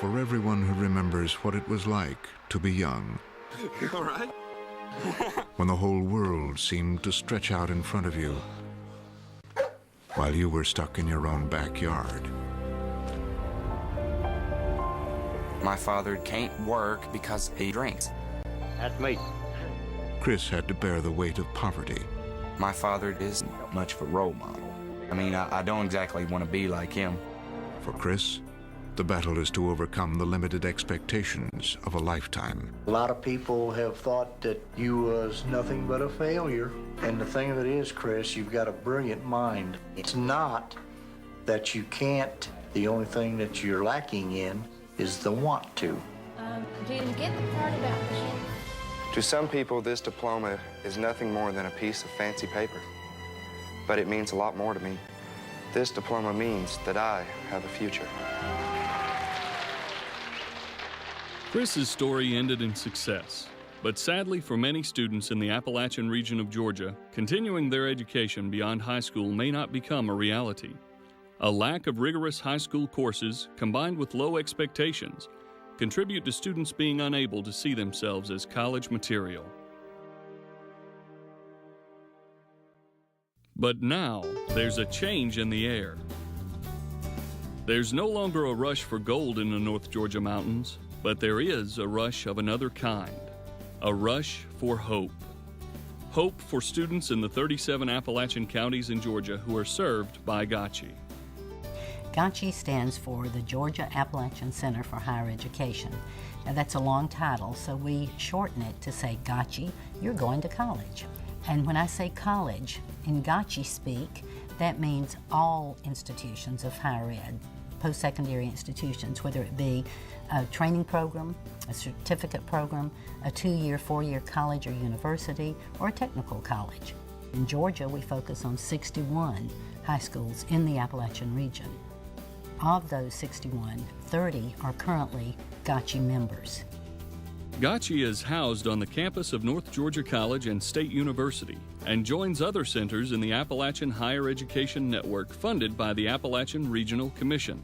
for everyone who remembers what it was like to be young. You all right? When the whole world seemed to stretch out in front of you, while you were stuck in your own backyard. My father can't work because he drinks. That's me. Chris had to bear the weight of poverty. My father isn't much of a role model. I mean, I don't exactly want to be like him. For Chris, the battle is to overcome the limited expectations of a lifetime. A lot of people have thought that you was nothing but a failure. And the thing of it is, Chris, you've got a brilliant mind. It's not that you can't. The only thing that you're lacking in is the want to. Did you get the part about the... To some people, this diploma is nothing more than a piece of fancy paper. But it means a lot more to me. This diploma means that I have a future. Chris's story ended in success, but sadly for many students in the Appalachian region of Georgia, continuing their education beyond high school may not become a reality. A lack of rigorous high school courses, combined with low expectations, contribute to students being unable to see themselves as college material. But now, there's a change in the air. There's no longer a rush for gold in the North Georgia mountains, but there is a rush of another kind, a rush for hope. Hope for students in the 37 Appalachian counties in Georgia who are served by GACHE. GACHE stands for the Georgia Appalachian Center for Higher Education. Now that's a long title, so we shorten it to say, GACHE, you're going to college. And when I say college, in GACHE speak, that means all institutions of higher ed, post-secondary institutions, whether it be a training program, a certificate program, a 2-year, 4-year college or university, or a technical college. In Georgia, we focus on 61 high schools in the Appalachian region. Of those 61, 30 are currently GACHE members. GACHE is housed on the campus of North Georgia College and State University and joins other centers in the Appalachian Higher Education Network funded by the Appalachian Regional Commission.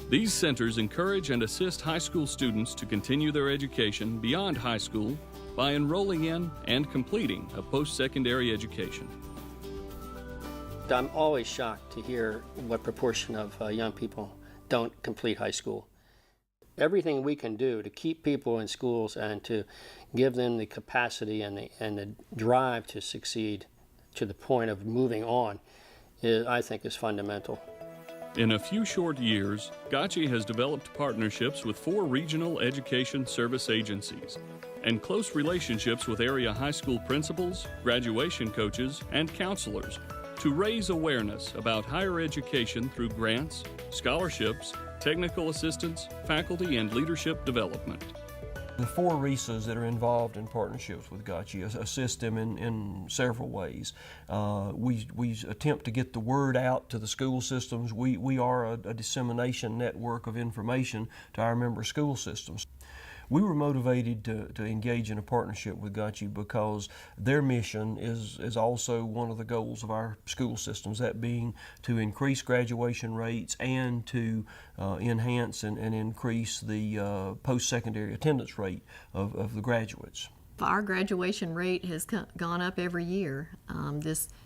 These centers encourage and assist high school students to continue their education beyond high school by enrolling in and completing a post-secondary education. I'm always shocked to hear what proportion of young people don't complete high school. Everything we can do to keep people in schools and to give them the capacity and the drive to succeed to the point of moving on, I think is fundamental. In a few short years, GACHE has developed partnerships with 4 regional education service agencies and close relationships with area high school principals, graduation coaches, and counselors to raise awareness about higher education through grants, scholarships, technical assistance, faculty, and leadership development. The 4 RESAs that are involved in partnerships with GACHE assist them in several ways. We attempt to get the word out to the school systems. We are a dissemination network of information to our member school systems. We were motivated to engage in a partnership with GACHE because their mission is also one of the goals of our school systems, that being to increase graduation rates and to enhance and increase the post-secondary attendance rate of the graduates. Our graduation rate has gone up every year.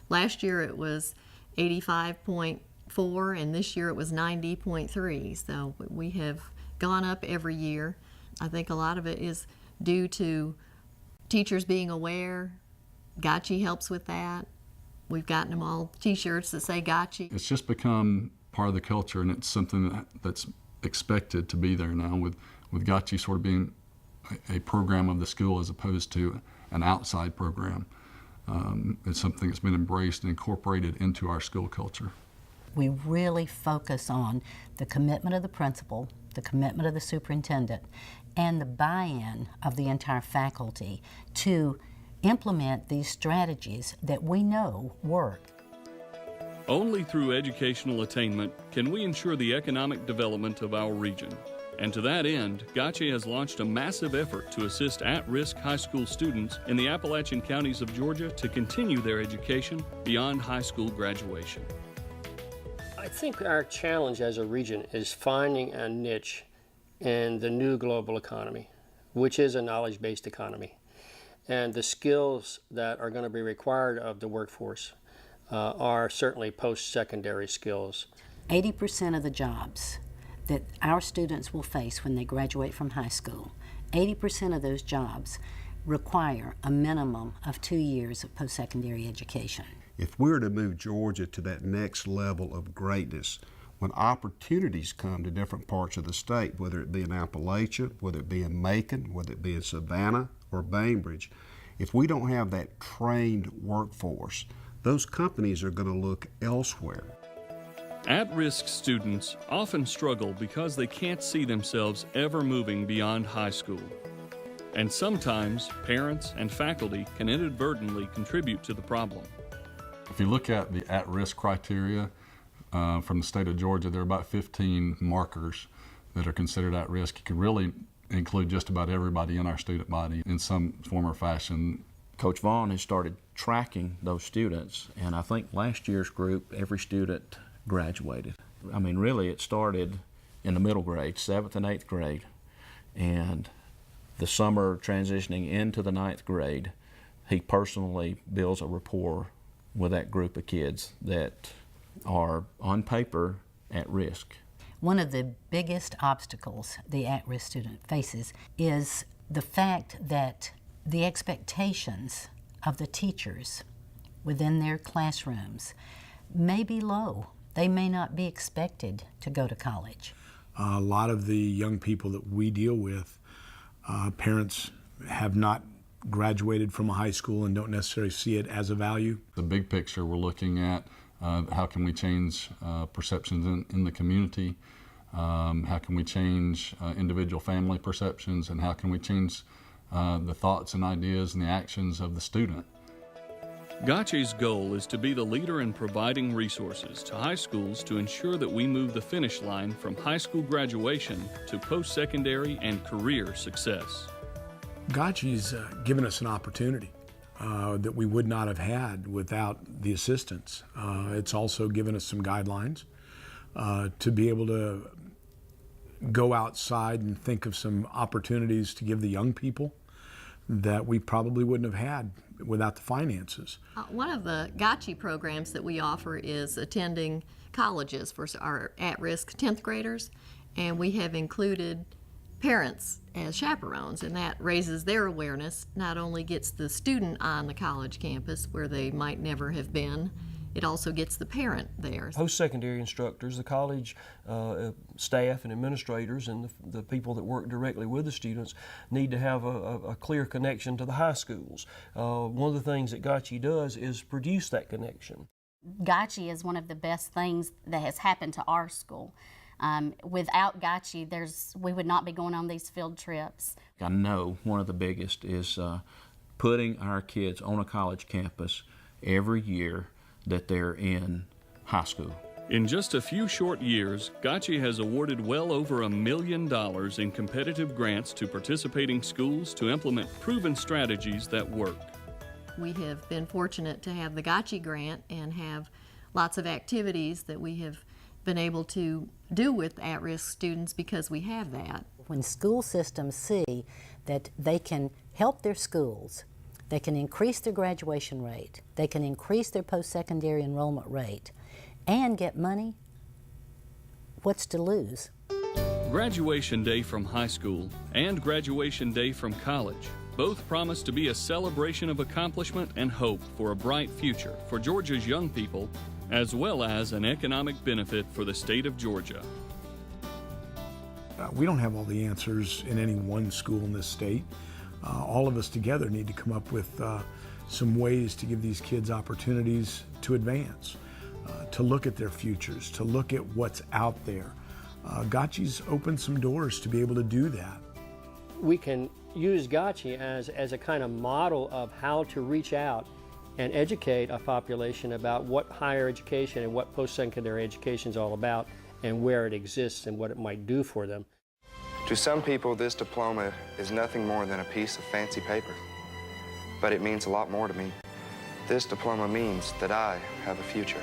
Last year it was 85.4 and this year it was 90.3, so we have gone up every year. I think a lot of it is due to teachers being aware. GACHE helps with that. We've gotten them all t-shirts that say GACHE. It's just become part of the culture, and it's something that's expected to be there now, with GACHE sort of being a program of the school as opposed to an outside program. It's something that's been embraced and incorporated into our school culture. We really focus on the commitment of the principal, the commitment of the superintendent, and the buy-in of the entire faculty to implement these strategies that we know work. Only through educational attainment can we ensure the economic development of our region. And to that end, GACHE has launched a massive effort to assist at-risk high school students in the Appalachian counties of Georgia to continue their education beyond high school graduation. I think our challenge as a region is finding a niche in the new global economy, which is a knowledge-based economy. And the skills that are going to be required of the workforce are certainly post-secondary skills. 80% of the jobs that our students will face when they graduate from high school, 80% of those jobs require a minimum of 2 years of post-secondary education. If we're to move Georgia to that next level of greatness, when opportunities come to different parts of the state, whether it be in Appalachia, whether it be in Macon, whether it be in Savannah or Bainbridge, if we don't have that trained workforce, those companies are going to look elsewhere. At-risk students often struggle because they can't see themselves ever moving beyond high school. And sometimes parents and faculty can inadvertently contribute to the problem. If you look at the at-risk criteria from the state of Georgia, there are about 15 markers that are considered at risk. You can really include just about everybody in our student body in some form or fashion. Coach Vaughn has started tracking those students, and I think last year's group, every student graduated. I mean, really, it started in the middle grade, 7th and 8th grade, and the summer transitioning into the 9th grade, he personally builds a rapport with that group of kids that are, on paper, at risk. One of the biggest obstacles the at-risk student faces is the fact that the expectations of the teachers within their classrooms may be low. They may not be expected to go to college. A lot of the young people that we deal with, parents have not graduated from a high school and don't necessarily see it as a value. The big picture, we're looking at how can we change perceptions in the community, how can we change individual family perceptions, and how can we change the thoughts and ideas and the actions of the student. GACHE's goal is to be the leader in providing resources to high schools to ensure that we move the finish line from high school graduation to post-secondary and career success. GACHE's given us an opportunity that we would not have had without the assistance. It's also given us some guidelines to be able to go outside and think of some opportunities to give the young people that we probably wouldn't have had without the finances. One of the GACHE programs that we offer is attending colleges for our at-risk 10th graders, and we have included parents as chaperones, and that raises their awareness, not only gets the student on the college campus where they might never have been, it also gets the parent there. Post-secondary instructors, the college staff and administrators and the people that work directly with the students need to have a clear connection to the high schools. One of the things that GACHE does is produce that connection. GACHE is one of the best things that has happened to our school. Without GACHE, we would not be going on these field trips. I know one of the biggest is putting our kids on a college campus every year that they're in high school. In just a few short years, GACHE has awarded well over $1 million in competitive grants to participating schools to implement proven strategies that work. We have been fortunate to have the GACHE grant and have lots of activities that we have been able to do with at-risk students because we have that. When school systems see that they can help their schools, they can increase their graduation rate, they can increase their post-secondary enrollment rate, and get money, what's to lose? Graduation day from high school and graduation day from college both promise to be a celebration of accomplishment and hope for a bright future for Georgia's young people, as well as an economic benefit for the state of Georgia. We don't have all the answers in any one school in this state. All of us together need to come up with some ways to give these kids opportunities to advance, to look at their futures, to look at what's out there. GACHE's opened some doors to be able to do that. We can use GACHE as a kind of model of how to reach out and educate a population about what higher education and what post-secondary education is all about and where it exists and what it might do for them. To some people, this diploma is nothing more than a piece of fancy paper, but it means a lot more to me. This diploma means that I have a future.